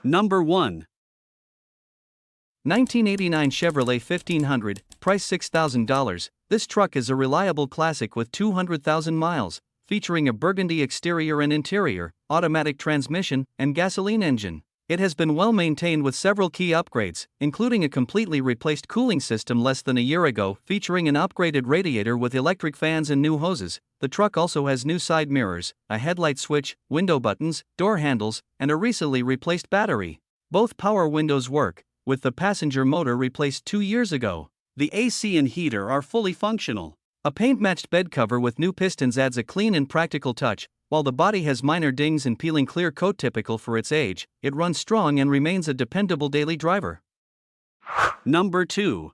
Number 1. 1989 Chevrolet 1500, price $6,000. This truck is a reliable classic with 200,000 miles, featuring a burgundy exterior and interior, automatic transmission, and gasoline engine. It has been well maintained with several key upgrades, including a completely replaced cooling system less than a year ago, featuring an upgraded radiator with electric fans and new hoses. The truck also has new side mirrors, a headlight switch, window buttons, door handles, and a recently replaced battery. Both power windows work, with the passenger motor replaced 2 years ago. The AC and heater are fully functional. A paint-matched bed cover with new pistons adds a clean and practical touch. While the body has minor dings and peeling clear coat typical for its age, it runs strong and remains a dependable daily driver. Number 2.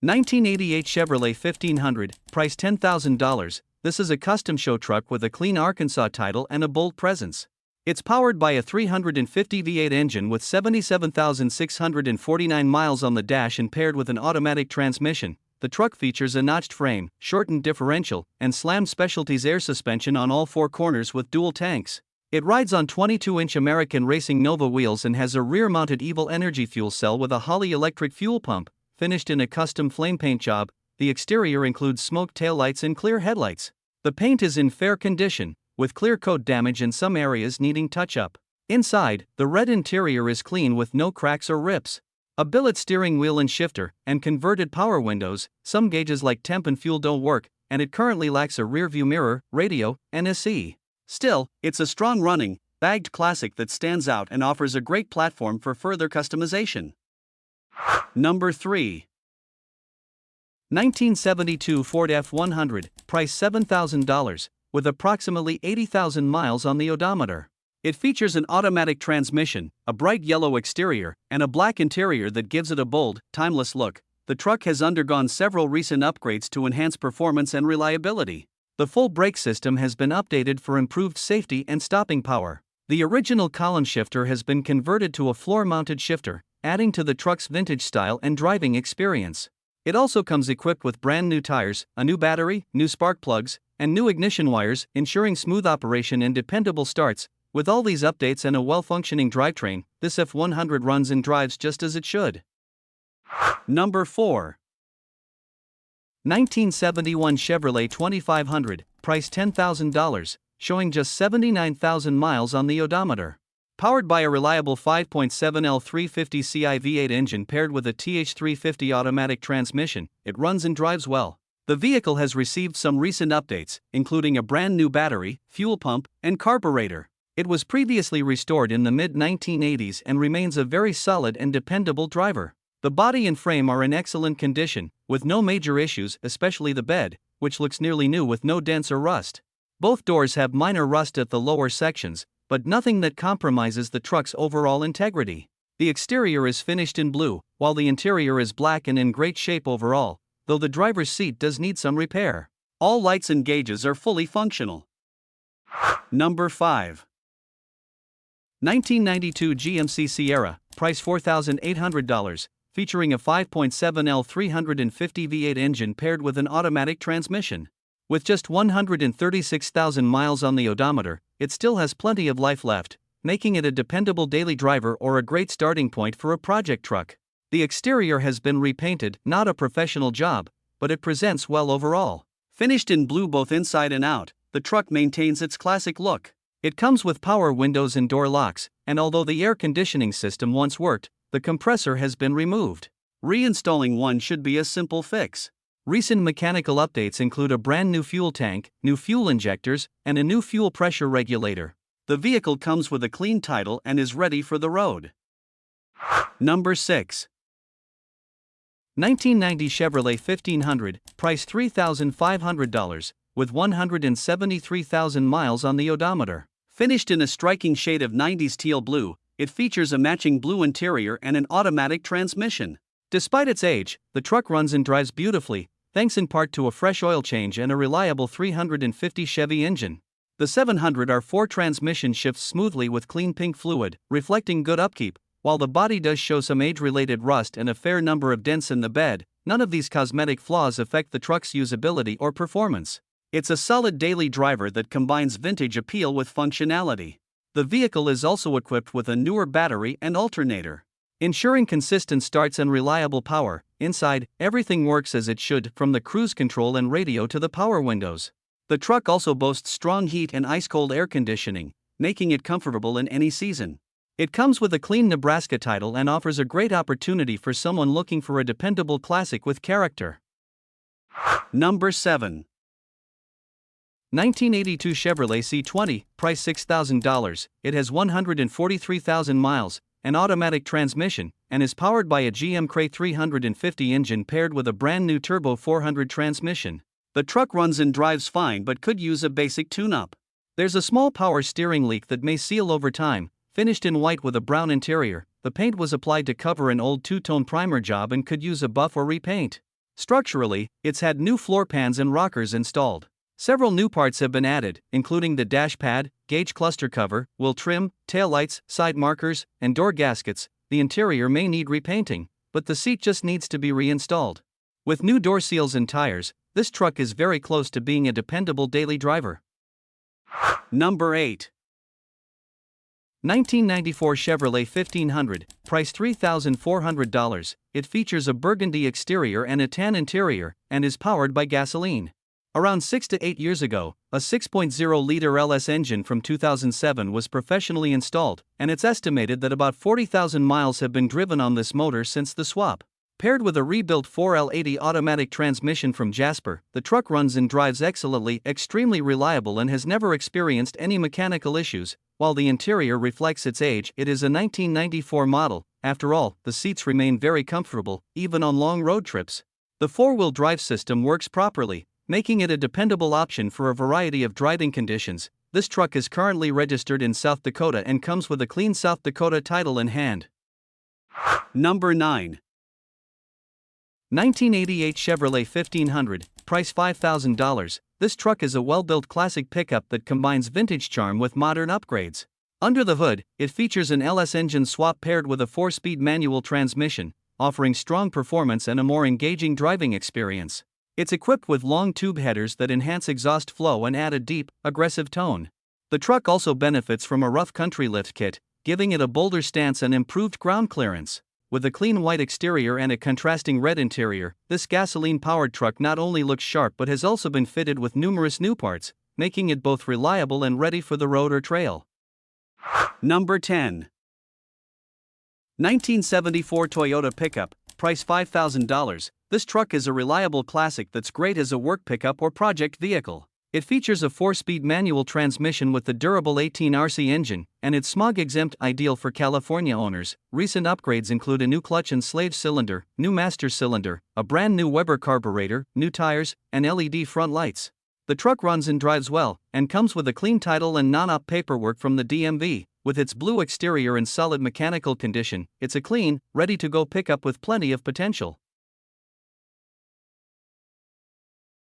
1988 Chevrolet 1500, price $10,000. This is a custom show truck with a clean Arkansas title and a bold presence. It's powered by a 350 V8 engine with 77,649 miles on the dash and paired with an automatic transmission. The truck features a notched frame, shortened differential, and Slam Specialties air suspension on all 4 corners with dual tanks. It rides on 22-inch American Racing Nova wheels and has a rear-mounted Evil Energy fuel cell with a Holley electric fuel pump, finished in a custom flame paint job. The exterior includes smoked taillights and clear headlights. The paint is in fair condition, with clear coat damage in some areas needing touch-up. Inside, the red interior is clean with no cracks or rips. A billet steering wheel and shifter, and converted power windows. Some gauges like temp and fuel don't work, and it currently lacks a rear-view mirror, radio, and AC. Still, it's a strong-running, bagged classic that stands out and offers a great platform for further customization. Number 3. 1972 Ford F100, price $7,000, with approximately 80,000 miles on the odometer. It features an automatic transmission, a bright yellow exterior, and a black interior that gives it a bold, timeless look. The truck has undergone several recent upgrades to enhance performance and reliability. The full brake system has been updated for improved safety and stopping power. The original column shifter has been converted to a floor-mounted shifter, adding to the truck's vintage style and driving experience. It also comes equipped with brand new tires, a new battery, new spark plugs, and new ignition wires, ensuring smooth operation and dependable starts. With all these updates and a well-functioning drivetrain, this F100 runs and drives just as it should. Number 4. 1971 Chevrolet 2500, price $10,000, showing just 79,000 miles on the odometer. Powered by a reliable 5.7L 350ci V8 engine paired with a TH350 automatic transmission, it runs and drives well. The vehicle has received some recent updates, including a brand new battery, fuel pump, and carburetor. It was previously restored in the mid-1980s and remains a very solid and dependable driver. The body and frame are in excellent condition, with no major issues, especially the bed, which looks nearly new with no dents or rust. Both doors have minor rust at the lower sections, but nothing that compromises the truck's overall integrity. The exterior is finished in blue, while the interior is black and in great shape overall, though the driver's seat does need some repair. All lights and gauges are fully functional. Number 5. 1992 GMC Sierra, price $4,800, featuring a 5.7L 350 V8 engine paired with an automatic transmission. With just 136,000 miles on the odometer, it still has plenty of life left, making it a dependable daily driver or a great starting point for a project truck. The exterior has been repainted, not a professional job, but it presents well overall. Finished in blue both inside and out, the truck maintains its classic look. It comes with power windows and door locks, and although the air conditioning system once worked, the compressor has been removed. Reinstalling one should be a simple fix. Recent mechanical updates include a brand new fuel tank, new fuel injectors, and a new fuel pressure regulator. The vehicle comes with a clean title and is ready for the road. Number 6. 1990 Chevrolet 1500, price $3,500, with 173,000 miles on the odometer. Finished in a striking shade of 90s teal blue, it features a matching blue interior and an automatic transmission. Despite its age, the truck runs and drives beautifully, thanks in part to a fresh oil change and a reliable 350 Chevy engine. The 700 R4 transmission shifts smoothly with clean pink fluid, reflecting good upkeep. While the body does show some age-related rust and a fair number of dents in the bed, none of these cosmetic flaws affect the truck's usability or performance. It's a solid daily driver that combines vintage appeal with functionality. The vehicle is also equipped with a newer battery and alternator, ensuring consistent starts and reliable power. Inside, everything works as it should, from the cruise control and radio to the power windows. The truck also boasts strong heat and ice-cold air conditioning, making it comfortable in any season. It comes with a clean Nebraska title and offers a great opportunity for someone looking for a dependable classic with character. Number 7. 1982 Chevrolet C20, price $6,000. It has 143,000 miles, an automatic transmission, and is powered by a GMC 350 engine paired with a brand new Turbo 400 transmission. The truck runs and drives fine but could use a basic tune-up. There's a small power steering leak that may seal over time. Finished in white with a brown interior, the paint was applied to cover an old two-tone primer job and could use a buff or repaint. Structurally, it's had new floor pans and rockers installed. Several new parts have been added, including the dash pad, gauge cluster cover, wheel trim, taillights, side markers, and door gaskets. The interior may need repainting, but the seat just needs to be reinstalled. With new door seals and tires, this truck is very close to being a dependable daily driver. Number 8. 1994 Chevrolet 1500, price $3,400. It features a burgundy exterior and a tan interior, and is powered by gasoline. Around 6 to 8 years ago, a 6.0-liter LS engine from 2007 was professionally installed, and it's estimated that about 40,000 miles have been driven on this motor since the swap. Paired with a rebuilt 4L80 automatic transmission from Jasper, the truck runs and drives excellently, extremely reliable, and has never experienced any mechanical issues. While the interior reflects its age, it is a 1994 model. After all, the seats remain very comfortable, even on long road trips. The four-wheel drive system works properly, making it a dependable option for a variety of driving conditions. This truck is currently registered in South Dakota and comes with a clean South Dakota title in hand. Number 9. 1988 Chevrolet 1500, price $5,000. This truck is a well-built classic pickup that combines vintage charm with modern upgrades. Under the hood, it features an LS engine swap paired with a 4-speed manual transmission, offering strong performance and a more engaging driving experience. It's equipped with long tube headers that enhance exhaust flow and add a deep, aggressive tone. The truck also benefits from a rough country lift kit, giving it a bolder stance and improved ground clearance. With a clean white exterior and a contrasting red interior, this gasoline-powered truck not only looks sharp but has also been fitted with numerous new parts, making it both reliable and ready for the road or trail. Number 10. 1974 Toyota pickup, price $5,000. This truck is a reliable classic that's great as a work pickup or project vehicle. It features a 4-speed manual transmission with the durable 18RC engine, and it's smog-exempt, ideal for California owners. Recent upgrades include a new clutch and slave cylinder, new master cylinder, a brand new Weber carburetor, new tires, and LED front lights. The truck runs and drives well, and comes with a clean title and non-op paperwork from the DMV. With its blue exterior and solid mechanical condition, it's a clean, ready-to-go pickup with plenty of potential.